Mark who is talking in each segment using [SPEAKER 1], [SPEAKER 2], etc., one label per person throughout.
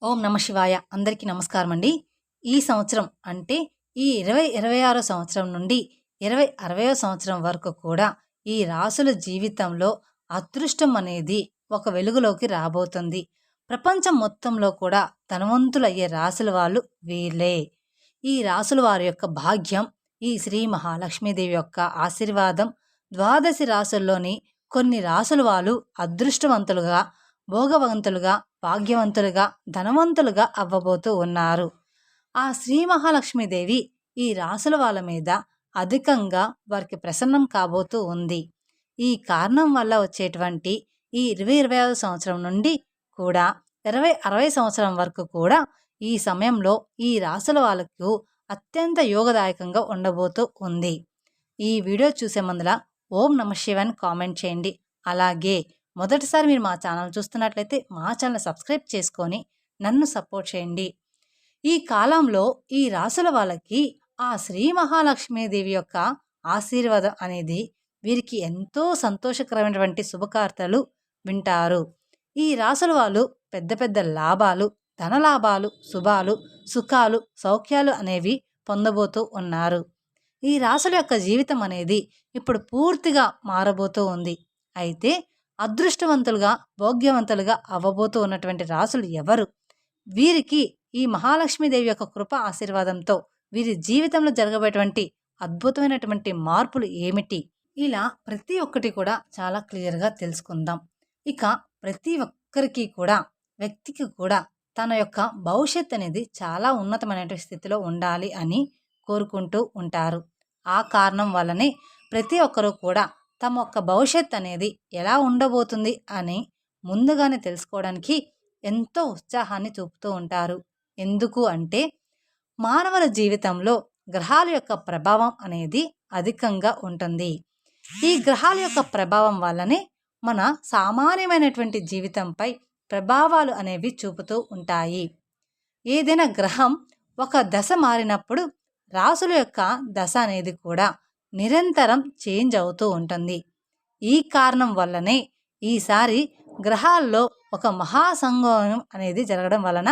[SPEAKER 1] ఓం నమ శివాయ. అందరికీ నమస్కారం అండి. ఈ సంవత్సరం అంటే ఈ 2026 సంవత్సరం నుండి 2060 సంవత్సరం వరకు కూడా ఈ రాసుల జీవితంలో అదృష్టం అనేది ఒక వెలుగులోకి రాబోతుంది. ప్రపంచం మొత్తంలో కూడా ధనవంతులయ్యే రాసుల వాళ్ళు వీళ్ళే. ఈ రాసుల వారి యొక్క భాగ్యం ఈ శ్రీ మహాలక్ష్మీదేవి యొక్క ఆశీర్వాదం ద్వాదశి రాసుల్లోని కొన్ని రాసుల వాళ్ళు అదృష్టవంతులుగా, భోగవంతులుగా, భాగ్యవంతులుగా, ధనవంతులుగా అవ్వబోతూ ఉన్నారు. ఆ శ్రీ మహాలక్ష్మీదేవి ఈ రాసుల వాళ్ళ మీద అధికంగా వారికి ప్రసన్నం కాబోతూ ఉంది. ఈ కారణం వల్ల వచ్చేటువంటి ఈ 2025 సంవత్సరం నుండి కూడా 2060 సంవత్సరం వరకు కూడా ఈ సమయంలో ఈ రాసుల వాళ్ళకు అత్యంత యోగదాయకంగా ఉండబోతూ ఉంది. ఈ వీడియో చూసే ముందల ఓం నమ శివాయ అని కామెంట్ చేయండి. అలాగే మొదటిసారి మీరు మా ఛానల్ చూస్తున్నట్లయితే మా ఛానల్ సబ్స్క్రైబ్ చేసుకొని నన్ను సపోర్ట్ చేయండి. ఈ కాలంలో ఈ రాసుల వాళ్ళకి ఆ శ్రీ మహాలక్ష్మీదేవి యొక్క ఆశీర్వాదం అనేది వీరికి ఎంతో సంతోషకరమైనటువంటి శుభకార్తలు వింటారు. ఈ రాసుల వాళ్ళు పెద్ద పెద్ద లాభాలు, ధనలాభాలు, శుభాలు, సుఖాలు, సౌఖ్యాలు అనేవి పొందబోతూ ఉన్నారు. ఈ రాసుల యొక్క జీవితం అనేది ఇప్పుడు పూర్తిగా మారబోతూ ఉంది. అయితే అదృష్టవంతులుగా, భోగ్యవంతులుగా అవ్వబోతూ ఉన్నటువంటి రాసులు ఎవరు? వీరికి ఈ మహాలక్ష్మీదేవి యొక్క కృప ఆశీర్వాదంతో వీరి జీవితంలో జరగబోయేటువంటి అద్భుతమైనటువంటి మార్పులు ఏమిటి? ఇలా ప్రతి ఒక్కటి కూడా చాలా క్లియర్గా తెలుసుకుందాం. ఇక ప్రతి ఒక్కరికి కూడా, వ్యక్తికి కూడా తన యొక్క భవిష్యత్ అనేది చాలా ఉన్నతమైన స్థితిలో ఉండాలి అని కోరుకుంటూ ఉంటారు. ఆ కారణం వల్లనే ప్రతి ఒక్కరూ కూడా తమ యొక్క భవిష్యత్ అనేది ఎలా ఉండబోతుంది అని ముందుగానే తెలుసుకోవడానికి ఎంతో ఉత్సాహాన్ని చూపుతూ ఉంటారు. ఎందుకు అంటే మానవుల జీవితంలో గ్రహాల యొక్క ప్రభావం అనేది అధికంగా ఉంటుంది. ఈ గ్రహాల యొక్క ప్రభావం వల్లనే మన సామాన్యమైనటువంటి జీవితంపై ప్రభావాలు అనేవి చూపుతూ ఉంటాయి. ఏదైనా గ్రహం ఒక దశ మారినప్పుడు రాసుల యొక్క దశ అనేది కూడా నిరంతరం చేంజ్ అవుతూ ఉంటుంది. ఈ కారణం వల్లనే ఈసారి గ్రహాల్లో ఒక మహాసంగమం అనేది జరగడం వలన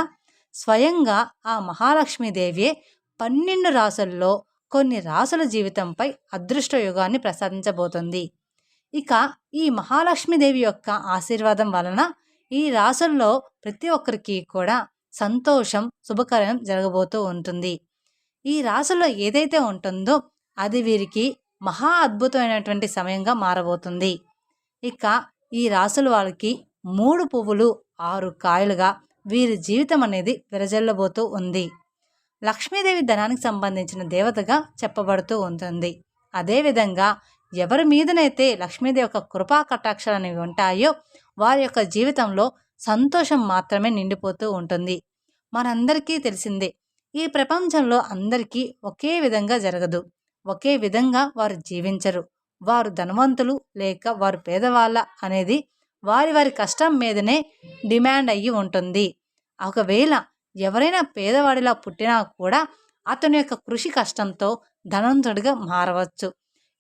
[SPEAKER 1] స్వయంగా ఆ మహాలక్ష్మీదేవియే 12 రాసుల్లో కొన్ని రాసుల జీవితంపై అదృష్ట యుగాన్ని ప్రసాదించబోతుంది. ఇక ఈ మహాలక్ష్మీదేవి యొక్క ఆశీర్వాదం వలన ఈ రాసుల్లో ప్రతి ఒక్కరికి కూడా సంతోషం, శుభకరం జరగబోతూ ఉంటుంది. ఈ రాసుల్లో ఏదైతే ఉంటుందో అది వీరికి మహా అద్భుతమైనటువంటి సమయంగా మారబోతుంది. ఇక ఈ రాసుల వాళ్ళకి 3 పువ్వులు 6 కాయలుగా వీరి జీవితం అనేది విరజల్లబోతూ ఉంది. లక్ష్మీదేవి ధనానికి సంబంధించిన దేవతగా చెప్పబడుతూ ఉంటుంది. అదేవిధంగా ఎవరి మీదనైతే లక్ష్మీదేవి యొక్క కృపా కటాక్షాలు అనేవి ఉంటాయో వారి యొక్క జీవితంలో సంతోషం మాత్రమే నిండిపోతూ ఉంటుంది. మనందరికీ తెలిసిందే, ఈ ప్రపంచంలో అందరికీ ఒకే విధంగా జరగదు. ఒకే విధంగా వారు జీవించరు. వారు ధనవంతులు లేక వారు పేదవాళ్ళ అనేది వారి వారి కష్టం మీదనే డిమాండ్ అయ్యి ఉంటుంది. ఒకవేళ ఎవరైనా పేదవాడిలా పుట్టినా కూడా అతని యొక్క కృషి కష్టంతో ధనవంతుడిగా మారవచ్చు.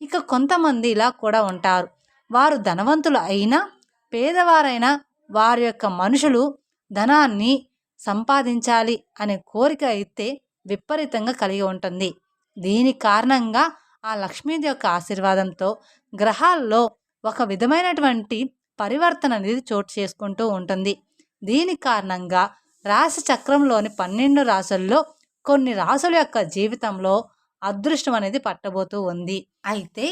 [SPEAKER 1] ఇక కొంతమంది ఇలా కూడా ఉంటారు. వారు ధనవంతులు అయినా, పేదవారైనా వారి యొక్క మనుషులు ధనాన్ని సంపాదించాలి అనే కోరిక అయితే విపరీతంగా కలిగి ఉంటుంది. దీని కారణంగా ఆ లక్ష్మీదేవి యొక్క ఆశీర్వాదంతో గ్రహాల్లో ఒక విధమైనటువంటి పరివర్తన అనేది చోటు చేసుకుంటూ ఉంటుంది. దీని కారణంగా రాశి చక్రంలోని 12 రాసుల్లో కొన్ని రాసుల యొక్క జీవితంలో అదృష్టం అనేది పట్టబోతూ ఉంది. అయితే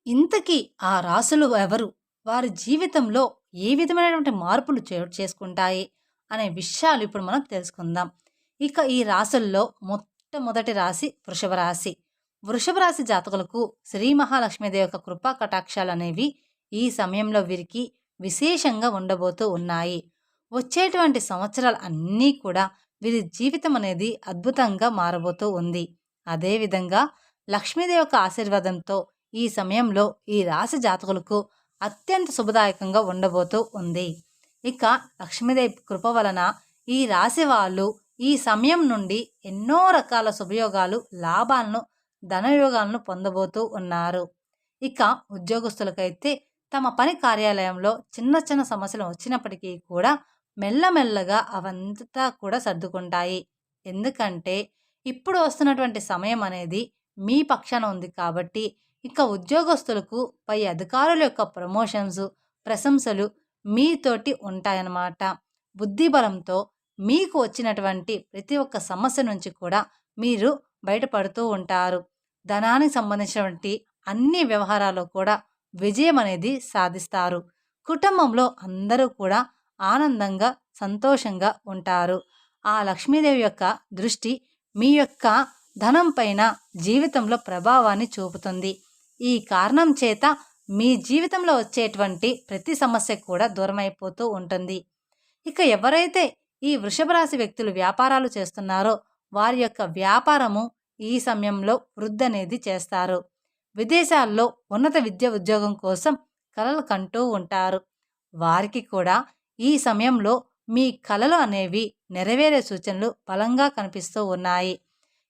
[SPEAKER 1] ఇంతకీ ఆ రాసులు ఎవరు? వారి జీవితంలో ఏ విధమైనటువంటి మార్పులు చోటు చేసుకుంటాయి అనే విషయాలు ఇప్పుడు మనం తెలుసుకుందాం. ఇక ఈ రాసుల్లో మొట్టమొదటి రాశి వృషభ రాశి. వృషభ రాశి జాతకులకు శ్రీ మహాలక్ష్మీదేవి యొక్క కృపా కటాక్షాలు అనేవి ఈ సమయంలో వీరికి విశేషంగా ఉండబోతూ ఉన్నాయి. వచ్చేటువంటి సంవత్సరాలు అన్నీ కూడా వీరి జీవితం అనేది అద్భుతంగా మారబోతూ ఉంది. అదేవిధంగా లక్ష్మీదేవి యొక్క ఆశీర్వాదంతో ఈ సమయంలో ఈ రాశి జాతకులకు అత్యంత శుభదాయకంగా ఉండబోతూ ఉంది. ఇక లక్ష్మీదేవి కృప వలన ఈ రాశి వాళ్ళు ఈ సమయం నుండి ఎన్నో రకాల శుభయోగాలు, లాభాలను, ధనయోగాలను పొందబోతూ ఉన్నారు. ఇక ఉద్యోగస్తులకైతే తమ పని కార్యాలయంలో చిన్న చిన్న సమస్యలు వచ్చినప్పటికీ కూడా మెల్లమెల్లగా అవంతా కూడా సర్దుకుంటాయి. ఎందుకంటే ఇప్పుడు వస్తున్నటువంటి సమయం అనేది మీ పక్షాన ఉంది కాబట్టి ఇక ఉద్యోగస్తులకు పై అధికారుల యొక్క ప్రమోషన్స్, ప్రశంసలు మీతోటి ఉంటాయన్నమాట. బుద్ధిబలంతో మీకు వచ్చినటువంటి ప్రతి ఒక్క సమస్య నుంచి కూడా మీరు బయటపడుతూ ఉంటారు. ధనానికి సంబంధించినటువంటి అన్ని వ్యవహారాల్లో కూడా విజయం అనేది సాధిస్తారు. కుటుంబంలో అందరూ కూడా ఆనందంగా, సంతోషంగా ఉంటారు. ఆ లక్ష్మీదేవి యొక్క దృష్టి మీ యొక్క ధనం పైన జీవితంలో ప్రభావాన్ని చూపుతుంది. ఈ కారణం చేత మీ జీవితంలో వచ్చేటువంటి ప్రతి సమస్య కూడా దూరమైపోతూ ఉంటుంది. ఇక ఎవరైతే ఈ వృషభ రాశి వ్యక్తులు వ్యాపారాలు చేస్తున్నారో వారి యొక్క వ్యాపారము ఈ సమయంలో వృద్ధి అనేది చేస్తారు. విదేశాల్లో ఉన్నత విద్య ఉద్యోగం కోసం కలలు కంటూ ఉంటారు. వారికి కూడా ఈ సమయంలో మీ కలలు అనేవి నెరవేరే సూచనలు బలంగా కనిపిస్తూ ఉన్నాయి.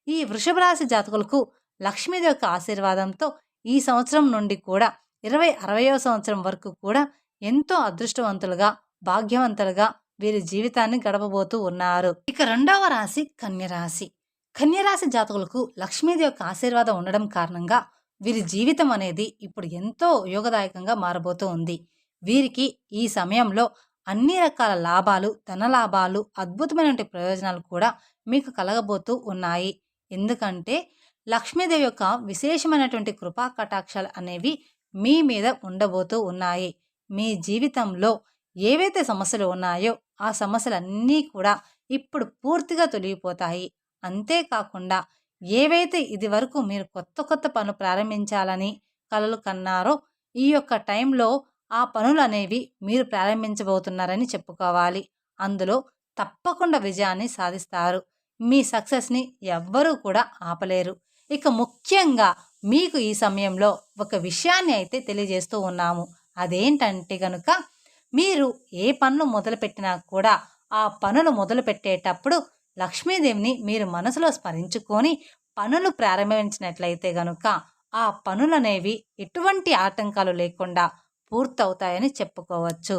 [SPEAKER 1] ఈ వృషభ రాశి జాతకులకు లక్ష్మీదేవి యొక్క ఆశీర్వాదంతో ఈ సంవత్సరం నుండి కూడా 2060వ సంవత్సరం వరకు కూడా ఎంతో అదృష్టవంతులుగా, భాగ్యవంతులుగా వీరి జీవితాన్ని గడపబోతూ ఉన్నారు. ఇక రెండవ రాశి కన్యరాశి. కన్యరాశి జాతకులకు లక్ష్మీదేవి యొక్క ఆశీర్వాదం ఉండడం కారణంగా వీరి జీవితం అనేది ఇప్పుడు ఎంతో యోగదాయకంగా మారబోతూ ఉంది. వీరికి ఈ సమయంలో అన్ని రకాల లాభాలు, ధన లాభాలు, అద్భుతమైనటువంటి ప్రయోజనాలు కూడా మీకు కలగబోతూ ఉన్నాయి. ఎందుకంటే లక్ష్మీదేవి యొక్క విశేషమైనటువంటి కృపా కటాక్షాలు అనేవి మీ మీద ఉండబోతూ ఉన్నాయి. మీ జీవితంలో ఏవైతే సమస్యలు ఉన్నాయో ఆ సమస్యలన్నీ కూడా ఇప్పుడు పూర్తిగా తొలగిపోతాయి. అంతేకాకుండా ఏవైతే ఇది వరకు మీరు కొత్త కొత్త పనులు ప్రారంభించాలని కలలు కన్నారో ఈ యొక్క టైంలో ఆ పనులు అనేవి మీరు ప్రారంభించబోతున్నారని చెప్పుకోవాలి. అందులో తప్పకుండా విజయాన్ని సాధిస్తారు. మీ సక్సెస్ని ఎవ్వరూ కూడా ఆపలేరు. ఇక ముఖ్యంగా మీకు ఈ సమయంలో ఒక విషయాన్ని అయితే తెలియజేస్తూ ఉన్నాము. అదేంటంటే గనుక మీరు ఏ పనులు మొదలుపెట్టినా కూడా ఆ పనులు మొదలుపెట్టేటప్పుడు లక్ష్మీదేవిని మీరు మనసులో స్మరించుకొని పనులు ప్రారంభించినట్లయితే గనుక ఆ పనులనేవి ఎటువంటి ఆటంకాలు లేకుండా పూర్తవుతాయని చెప్పుకోవచ్చు.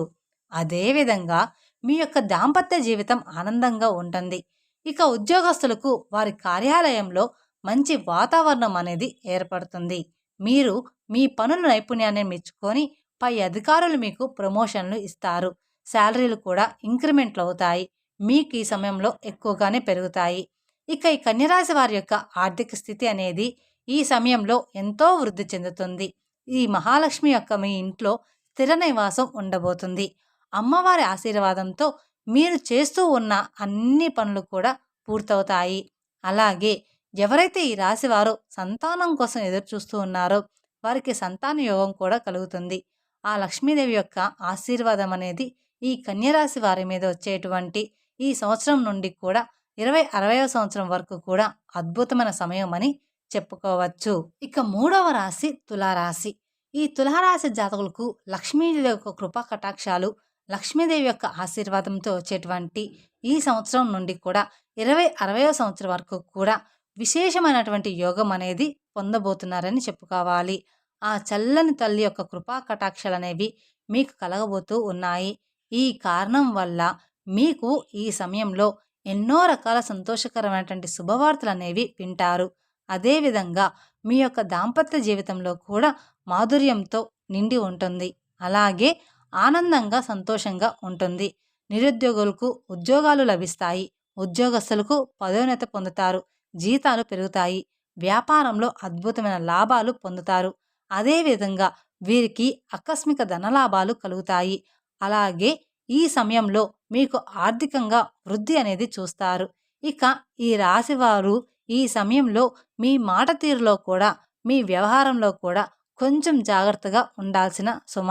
[SPEAKER 1] అదేవిధంగా మీ యొక్క దాంపత్య జీవితం ఆనందంగా ఉంటుంది. ఇక ఉద్యోగస్తులకు వారి కార్యాలయంలో మంచి వాతావరణం అనేది ఏర్పడుతుంది. మీరు మీ పనుల నైపుణ్యాన్ని మెచ్చుకొని పై అధికారులు మీకు ప్రమోషన్లు ఇస్తారు. శాలరీలు కూడా ఇంక్రిమెంట్లు అవుతాయి. మీకు ఈ సమయంలో ఎక్కువగానే పెరుగుతాయి. ఇక ఈ కన్యరాశి వారి యొక్క ఆర్థిక స్థితి అనేది ఈ సమయంలో ఎంతో వృద్ధి చెందుతుంది. ఈ మహాలక్ష్మి యొక్క మీ ఇంట్లో స్థిర నివాసం ఉండబోతుంది. అమ్మవారి ఆశీర్వాదంతో మీరు చేస్తూ ఉన్న అన్ని పనులు కూడా పూర్తవుతాయి. అలాగే ఎవరైతే ఈ రాశి వారు సంతానం కోసం ఎదురు చూస్తూ ఉన్నారో వారికి సంతాన యోగం కూడా కలుగుతుంది. ఆ లక్ష్మీదేవి యొక్క ఆశీర్వాదం అనేది ఈ కన్యరాశి వారి మీద వచ్చేటువంటి ఈ సంవత్సరం నుండి కూడా 2060వ సంవత్సరం వరకు కూడా అద్భుతమైన సమయం అని చెప్పుకోవచ్చు. ఇక మూడవ రాశి తులారాశి. ఈ తులారాశి జాతకులకు లక్ష్మీదేవి యొక్క కృపా కటాక్షాలు, లక్ష్మీదేవి యొక్క ఆశీర్వాదంతో వచ్చేటువంటి ఈ సంవత్సరం నుండి కూడా 2060వ సంవత్సరం వరకు కూడా విశేషమైనటువంటి యోగం అనేది పొందబోతున్నారని చెప్పుకోవాలి. ఆ చల్లని తల్లి యొక్క కృపా కటాక్షాలు అనేవి మీకు కలగబోతూ ఉన్నాయి. ఈ కారణం వల్ల మీకు ఈ సమయంలో ఎన్నో రకాల సంతోషకరమైనటువంటి శుభవార్తలు అనేవి వింటారు. అదేవిధంగా మీ యొక్క దాంపత్య జీవితంలో కూడా మాధుర్యంతో నిండి ఉంటుంది. అలాగే ఆనందంగా, సంతోషంగా ఉంటుంది. నిరుద్యోగులకు ఉద్యోగాలు లభిస్తాయి. ఉద్యోగస్తులకు పదోన్నత పొందుతారు. జీతాలు పెరుగుతాయి. వ్యాపారంలో అద్భుతమైన లాభాలు పొందుతారు. అదేవిధంగా వీరికి ఆకస్మిక ధనలాభాలు కలుగుతాయి. అలాగే ఈ సమయంలో మీకు ఆర్థికంగా వృద్ధి అనేది చూస్తారు. ఇక ఈ రాశివారు ఈ సమయంలో మీ మాట తీరులో కూడా, మీ వ్యవహారంలో కూడా కొంచెం జాగ్రత్తగా ఉండాల్సిన సుమ.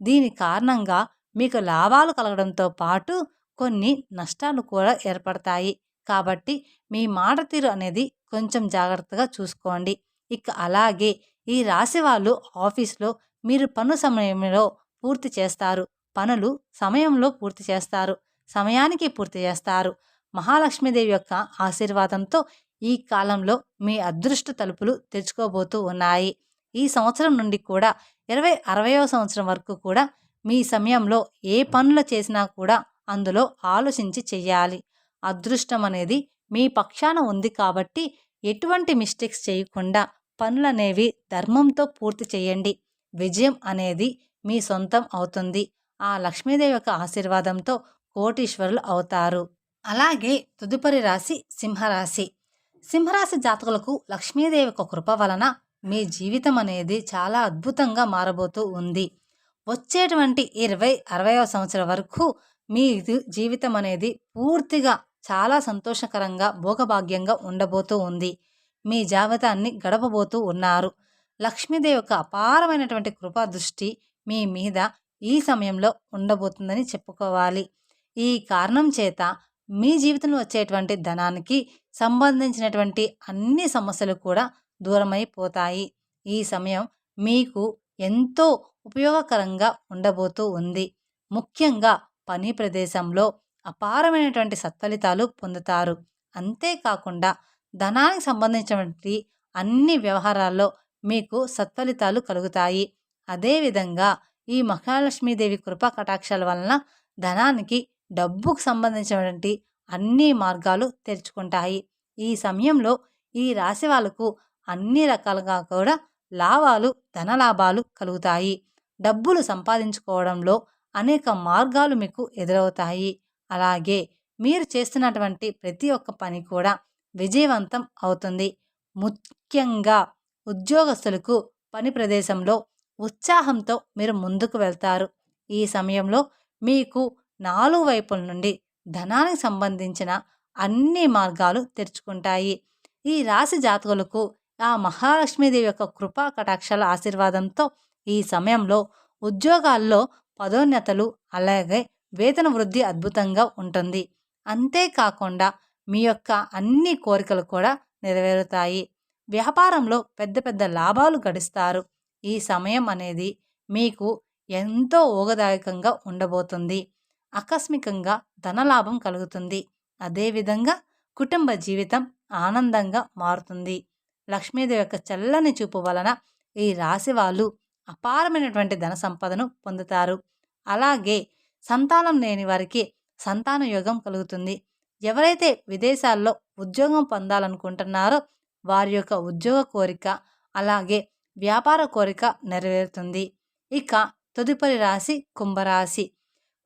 [SPEAKER 1] దీని కారణంగా మీకు లాభాలు కలగడంతో పాటు కొన్ని నష్టాలు కూడా ఏర్పడతాయి. కాబట్టి మీ మాట తీరు అనేది కొంచెం జాగ్రత్తగా చూసుకోండి. ఇక అలాగే ఈ రాశి వాళ్ళు ఆఫీస్లో మీరు పను సమయంలో పూర్తి చేస్తారు. పనులు సమయంలో పూర్తి చేస్తారు. సమయానికి పూర్తి చేస్తారు. మహాలక్ష్మీదేవి యొక్క ఆశీర్వాదంతో ఈ కాలంలో మీ అదృష్ట తలుపులు తెరుచుకోబోతూ ఉన్నాయి. ఈ సంవత్సరం నుండి కూడా 2060వ సంవత్సరం వరకు కూడా మీ సమయంలో ఏ పనులు చేసినా కూడా అందులో ఆలోచించి చెయ్యాలి. అదృష్టం అనేది మీ పక్షాన ఉంది కాబట్టి ఎటువంటి మిస్టేక్స్ చేయకుండా పనులనేవి ధర్మంతో పూర్తి చేయండి. విజయం అనేది మీ సొంతం అవుతుంది. ఆ లక్ష్మీదేవి యొక్క ఆశీర్వాదంతో కోటీశ్వరులు అవుతారు. అలాగే తదుపరి రాశి సింహరాశి. సింహరాశి జాతకులకు లక్ష్మీదేవి యొక్క కృప వలన మీ జీవితం అనేది చాలా అద్భుతంగా మారబోతూ ఉంది. వచ్చేటువంటి 20-60వ సంవత్సరం వరకు మీ జీవితం అనేది పూర్తిగా చాలా సంతోషకరంగా భోగభాగ్యంగా ఉండబోతూ ఉంది. మీ జాబితాన్ని గడపబోతూ ఉన్నారు. లక్ష్మీదేవి యొక్క అపారమైనటువంటి కృపా దృష్టి మీ మీద ఈ సమయంలో ఉండబోతుందని చెప్పుకోవాలి. ఈ కారణం చేత మీ జీవితంలో వచ్చేటువంటి ధనానికి సంబంధించినటువంటి అన్ని సమస్యలు కూడా దూరమైపోతాయి. ఈ సమయం మీకు ఎంతో ఉపయోగకరంగా ఉండబోతూ ఉంది. ముఖ్యంగా పని ప్రదేశంలో అపారమైనటువంటి సత్ఫలితాలు పొందుతారు. అంతేకాకుండా ధనానికి సంబంధించినటువంటి అన్ని వ్యవహారాల్లో మీకు సత్ఫలితాలు కలుగుతాయి. అదేవిధంగా ఈ మహాలక్ష్మీదేవి కృపా కటాక్షాల వలన ధనానికి డబ్బుకు సంబంధించినటువంటి అన్ని మార్గాలు తెరుచుకుంటాయి. ఈ సమయంలో ఈ రాశి వాళ్ళకు అన్ని రకాలుగా కూడా లాభాలు, ధనలాభాలు కలుగుతాయి. డబ్బులు సంపాదించుకోవడంలో అనేక మార్గాలు మీకు ఎదురవుతాయి. అలాగే మీరు చేస్తున్నటువంటి ప్రతి ఒక్క పని కూడా విజయవంతం అవుతుంది. ముఖ్యంగా ఉద్యోగస్తులకు పని ప్రదేశంలో ఉత్సాహంతో మీరు ముందుకు వెళ్తారు. ఈ సమయంలో మీకు 4 వైపుల నుండి ధనానికి సంబంధించిన అన్ని మార్గాలు తెరుచుకుంటాయి. ఈ రాశి జాతకులకు ఆ మహాలక్ష్మీదేవి యొక్క కృపా కటాక్షాల ఆశీర్వాదంతో ఈ సమయంలో ఉద్యోగాల్లో పదోన్నతులు, అలాగే వేతన వృద్ధి అద్భుతంగా ఉంటుంది. అంతేకాకుండా మీ యొక్క అన్ని కోరికలు కూడా నెరవేరుతాయి. వ్యాపారంలో పెద్ద పెద్ద లాభాలు గడిస్తారు. ఈ సమయం అనేది మీకు ఎంతో ఊగదాయకంగా ఉండబోతుంది. ఆకస్మికంగా ధనలాభం కలుగుతుంది. అదేవిధంగా కుటుంబ జీవితం ఆనందంగా మారుతుంది. లక్ష్మీదేవి యొక్క చల్లని చూపు వలన ఈ రాశి వాళ్ళు అపారమైనటువంటి ధన సంపదను పొందుతారు. అలాగే సంతానం లేని వారికి సంతాన యోగం కలుగుతుంది. ఎవరైతే విదేశాల్లో ఉద్యోగం పొందాలనుకుంటున్నారో వారి యొక్క ఉద్యోగ కోరిక, అలాగే వ్యాపార కోరిక నెరవేరుతుంది. ఇక తదుపరి రాశి కుంభరాశి.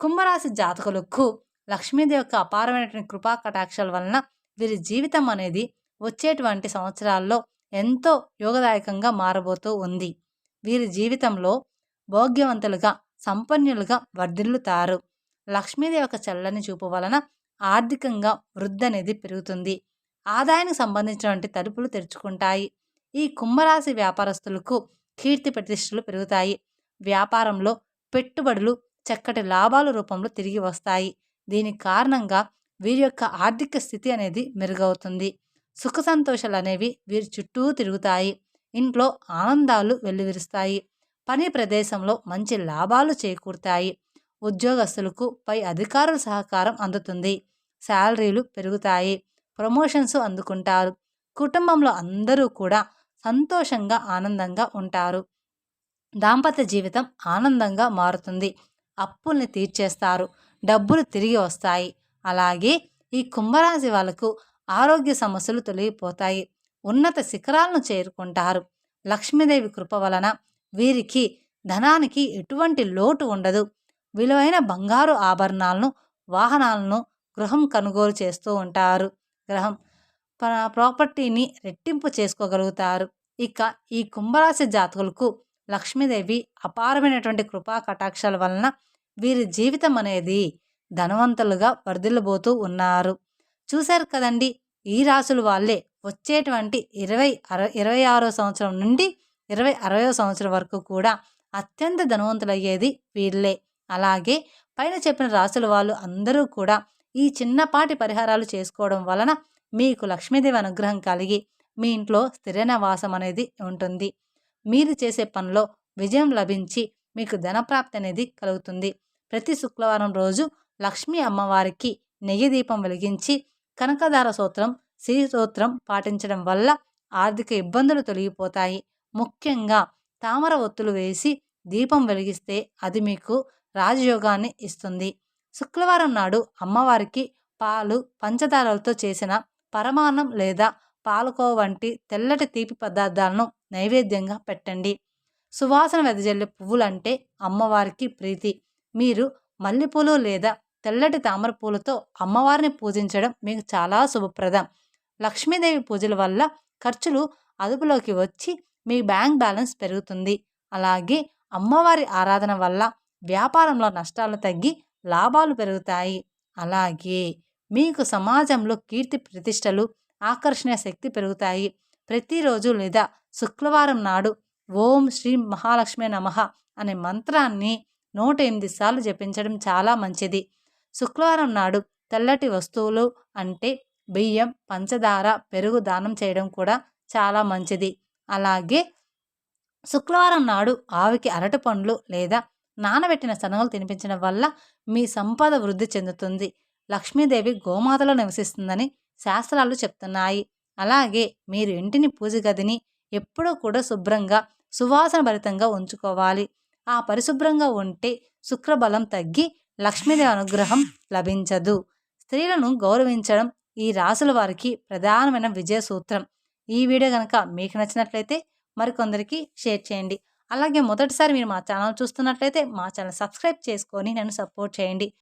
[SPEAKER 1] కుంభరాశి జాతకులకు లక్ష్మీదేవి యొక్క అపారమైనటువంటి కృపా కటాక్షాల వలన వీరి జీవితం అనేది వచ్చేటువంటి సంవత్సరాల్లో ఎంతో యోగదాయకంగా మారబోతూ ఉంది. వీరి జీవితంలో భోగ్యవంతులుగా, సంపన్నులుగా వర్ధిల్లుతారు. లక్ష్మీదేవి యొక్క చల్లని చూపు వలన ఆర్థికంగా వృద్ధి అనేది పెరుగుతుంది. ఆదాయానికి సంబంధించినటువంటి తలుపులు తెరుచుకుంటాయి. ఈ కుంభరాశి వ్యాపారస్తులకు కీర్తి ప్రతిష్టలు పెరుగుతాయి. వ్యాపారంలో పెట్టుబడులు చక్కటి లాభాల రూపంలో తిరిగి వస్తాయి. దీనికి కారణంగా వీరి యొక్క ఆర్థిక స్థితి అనేది మెరుగవుతుంది. సుఖ సంతోషాలు అనేవి వీరి చుట్టూ తిరుగుతాయి. ఇంట్లో ఆనందాలు వెల్లువిరుస్తాయి. పని ప్రదేశంలో మంచి లాభాలు చేకూరుతాయి. ఉద్యోగస్తులకు పై అధికారుల సహకారం అందుతుంది. శాలరీలు పెరుగుతాయి. ప్రమోషన్స్ అందుకుంటారు. కుటుంబంలో అందరూ కూడా సంతోషంగా, ఆనందంగా ఉంటారు. దాంపత్య జీవితం ఆనందంగా మారుతుంది. అప్పుల్ని తీర్చేస్తారు. డబ్బులు తిరిగి వస్తాయి. అలాగే ఈ కుంభరాశి వాళ్ళకు ఆరోగ్య సమస్యలు తొలగిపోతాయి. ఉన్నత శిఖరాలను చేరుకుంటారు. లక్ష్మీదేవి కృప వలన వీరికి ధనానికి ఎటువంటి లోటు ఉండదు. విలువైన బంగారు ఆభరణాలను, వాహనాలను, గృహం కొనుగోలు చేస్తూ ఉంటారు. గృహం ప్రాపర్టీని రెట్టింపు చేసుకోగలుగుతారు. ఇక ఈ కుంభరాశి జాతకులకు లక్ష్మీదేవి అపారమైనటువంటి కృపా కటాక్షాల వలన వీరి జీవితం అనేది ధనవంతులుగా వర్ధిల్లబోతూ ఉన్నారు. చూశారు కదండి, ఈ రాసుల వాళ్ళే వచ్చేటువంటి 26వ సంవత్సరం నుండి 60వ సంవత్సరం వరకు కూడా అత్యంత ధనవంతులయ్యేది వీళ్ళే. అలాగే పైన చెప్పిన రాసుల వాళ్ళు అందరూ కూడా ఈ చిన్నపాటి పరిహారాలు చేసుకోవడం వలన మీకు లక్ష్మీదేవి అనుగ్రహం కలిగి మీ ఇంట్లో స్థిర నివాసం అనేది ఉంటుంది. మీరు చేసే పనిలో విజయం లభించి మీకు ధనప్రాప్తి అనేది కలుగుతుంది. ప్రతి శుక్రవారం రోజు లక్ష్మీ అమ్మవారికి నెయ్యి దీపం వెలిగించి కనకదార సూత్రం, శ్రీ సూత్రం పాటించడం వల్ల ఆర్థిక ఇబ్బందులు తొలగిపోతాయి. ముఖ్యంగా తామర ఒత్తులు వేసి దీపం వెలిగిస్తే అది మీకు రాజయోగాన్ని ఇస్తుంది. శుక్రవారం నాడు అమ్మవారికి పాలు, పంచదారలతో చేసిన పరమాన్నం లేదా పాలకోవ వంటి తెల్లటి తీపి పదార్థాలను నైవేద్యంగా పెట్టండి. సువాసన వెదజల్లే పువ్వులంటే అమ్మవారికి ప్రీతి. మీరు మల్లెపూలు లేదా తెల్లటి తామర పూలతో అమ్మవారిని పూజించడం మీకు చాలా శుభప్రదం. లక్ష్మీదేవి పూజల వల్ల ఖర్చులు అదుపులోకి వచ్చి మీ బ్యాంక్ బ్యాలెన్స్ పెరుగుతుంది. అలాగే అమ్మవారి ఆరాధన వల్ల వ్యాపారంలో నష్టాలు తగ్గి లాభాలు పెరుగుతాయి. అలాగే మీకు సమాజంలో కీర్తి ప్రతిష్టలు, ఆకర్షణ శక్తి పెరుగుతాయి. ప్రతిరోజు లేదా శుక్రవారం నాడు ఓం శ్రీ మహాలక్ష్మి నమః అనే మంత్రాన్ని 108 సార్లు జపించడం చాలా మంచిది. శుక్రవారం నాడు తెల్లటి వస్తువులు అంటే బియ్యం, పంచదార, పెరుగు దానం చేయడం కూడా చాలా మంచిది. అలాగే శుక్రవారం నాడు ఆవుకి అరటిపండ్లు లేదా నానబెట్టిన శనగలు తినిపించడం వల్ల మీ సంపద వృద్ధి చెందుతుంది. లక్ష్మీదేవి గోమాతలో నివసిస్తుందని శాస్త్రాలు చెప్తున్నాయి. అలాగే మీరు ఇంటిని పూజ గదిని ఎప్పుడూ కూడా శుభ్రంగా, సువాసన భరితంగా ఉంచుకోవాలి. ఆ పరిశుభ్రంగా ఉంటే శుక్రబలం తగ్గి లక్ష్మీదేవి అనుగ్రహం లభించదు. స్త్రీలను గౌరవించడం ఈ రాశుల వారికి ప్రధానమైన విజయ సూత్రం. ఈ వీడియో కనుక మీకు నచ్చినట్లయితే మరికొందరికి షేర్ చేయండి. అలాగే మొదటిసారి మీరు మా ఛానల్ చూస్తున్నట్లయితే మా ఛానల్ సబ్స్క్రైబ్ చేసుకొని నన్ను సపోర్ట్ చేయండి.